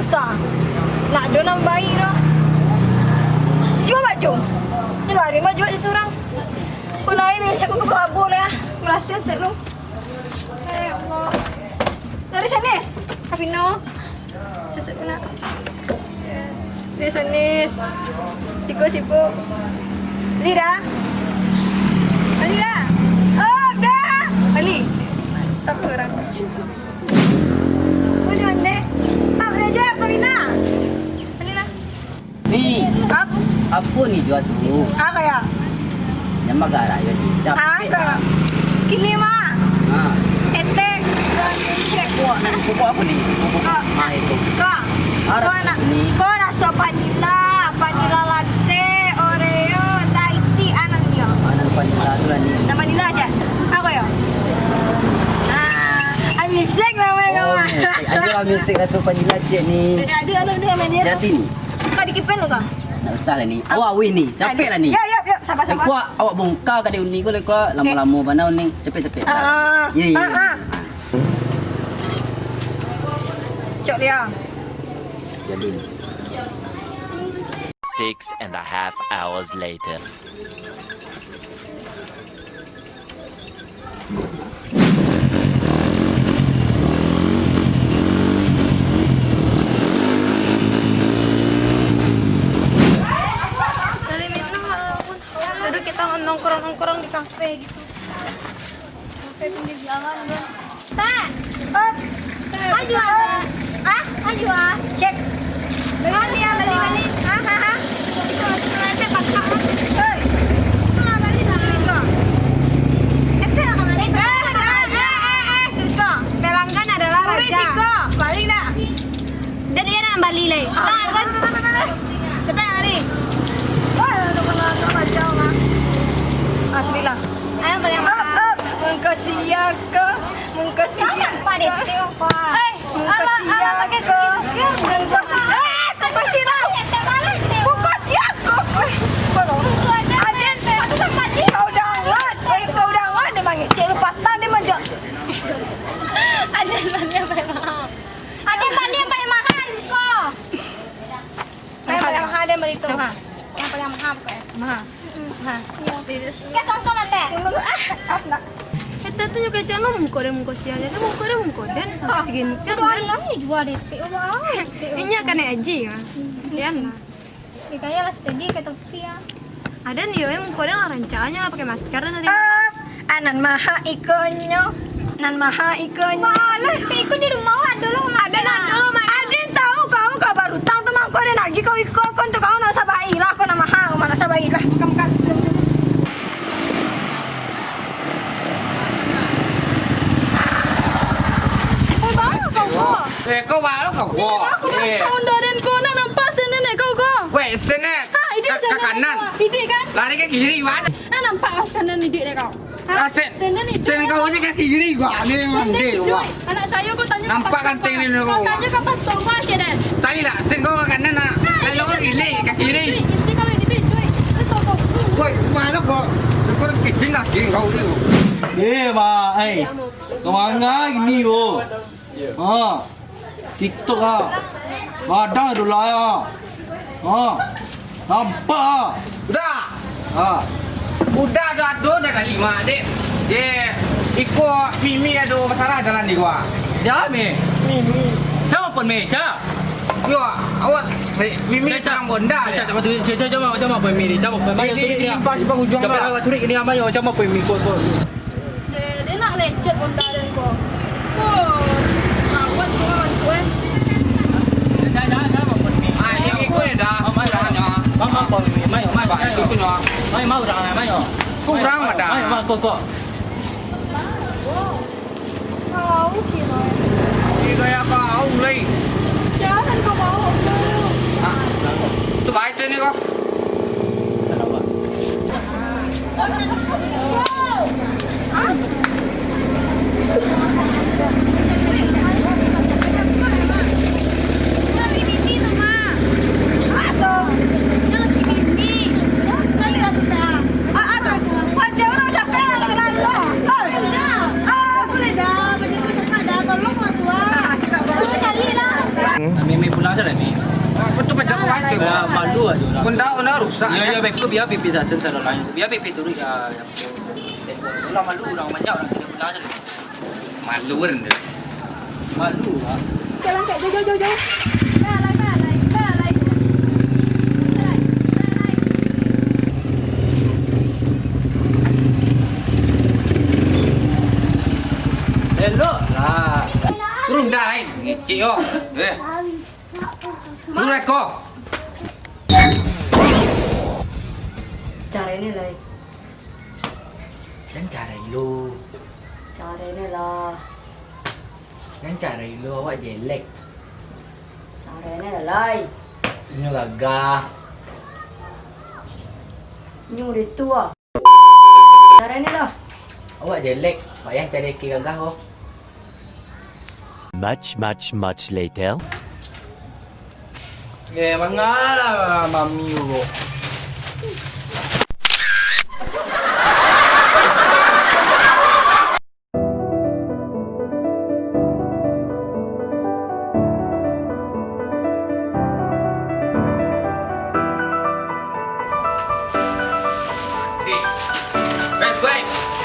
susah. Nak do nang bayi ro. Jual baju. Ni lari mah jual disurang. Kau naik biasa aku ke Babon ya. Merasa seru. Ya Allah. Dari sanis. Afino. Seseru nak. Dari sanis. Sipo. Lira. Lira. Oh, dah. Ali. Tak kurang. Kau jangan deh. Tak belajar, Afina. Lira. Nih, apa nih jual tu? Apa ya? Yang magara yun ni. Apa? Kini mah. Ah, Ete. Shake wo. pupuk apa ni? Pupuk mah itu. Kak. Kau nak? Kau rasa vanilla latte, Oreo, Thai tea, anaknya. Mana lupa ni lah tu lah ni. Nama Nila aja. Apa ya? Ambil shake namanya Oh, kau. ada ambil sik rasa vanilla cik ni. Ada anak dia main dia. Jatin. Kau dikipen lo kau? Tak usah lah ni. Awak weh ni. Capek lah ni. Ya, sabar. Kuat awak bongkar kat dia ni kau lekak lama-lama panau ni. Cepet. Ya. Cok dia. Jadi 6.5 hours later. Dari minum walaupun duduk kita nongkrong di kafe gitu. Kafe pinggir jalan kan. Tak. Maju ah. Cek. Beli. Itu nanti pakak. Hei. Itu lah beli kok. Lah kembali. Kok. Pelanggan adalah raja. Balik dah. Dan dia nak balik lagi. Kan? Cepat hari. Wah, ada pelanggan raja mah. Aslilah. Ayo balik makan. Mengkasiaka. Sangat padat tengok pak. Ito tuh juga jangan muka dan segini. Seruan lagi jual DP. Ini kan aja ya. Lihat lah. Kayak lah steady kayak topi ya. Ada nih yang muka dia rancanya pakai masker dan tadi. Anan maha ikonnya. Wah, ikut di rumah dulu ada dulu mah. Adin tahu kau baru tahu teman kau ada lagi kau ikut kau untuk kau nak sabai lah kau nama maha mana sabai lah. Kamu kan. Kau baru kau Kau dan kau nak nampak sana nek kau. Weh, sana. Ke kanan. Hidup kan? Lari ke kiri mana? Nak nampak sana hidup nek kau. Sen kau aja ke kiri gua. Ni memang dia gua. Anak saya kau tanya. Nampak kanting ni kau. Kau tanya kapas tongkol aja dan. Tadi lah, sen kau ke kanan nak. Lalu ke kiri, ke kiri. Ini kalau ini duit. Woi, mana kau? Kau kecing tak kiri kau ni. Ba, kemana ini yo? TikTok Badang dulu ya. Nampak Udah. Udah dah 5 dek. Dia ikut Mimi ada masalah jalan di gua. me. Siapa pun me? Siapa? Yo, awak Mimi sedang bonda. Siapa pun me? Siapa pun me? Simpan hujung Siapa lah. lewat turik ini apa yo? Siapa pun me? Kau. Dia nak lecet benda dan kau. Awak tu orang tuan. Yang ikut ni dah. Mama pun me. Mai. Ikutnya. Mai mau jangan mai yo. Kurang ada. Mai kau. Kau kira. Ini kayak kau lagi. Jangan kau mau aku. Tu baik tu ni kau. Tolong lah tua. Cakap berapa kali lah. Ya, malu aja orang. Benda rusak. Ya, ya, baik. Biar pipi saya sensor lain. Biar pipi turun ya. Orang malu, orang banyak orang tidak pernah jadi. Malu kan dia. Malu lah. Jalan kayak jauh. Balai. Elok lah. Turun dah lain. Ngecik yo. Turun let's go. Cara ini lah. Dan cara lu. Cara ini lah. Dan cara lu awak jelek. Cara ini lah. Ini gagah. Ini udah tua. Cara ini lah. Awak jelek. Payah cari ki gagah oh. Much later. Mangalah mami bro. Let's go.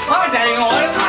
Kau cari ngol.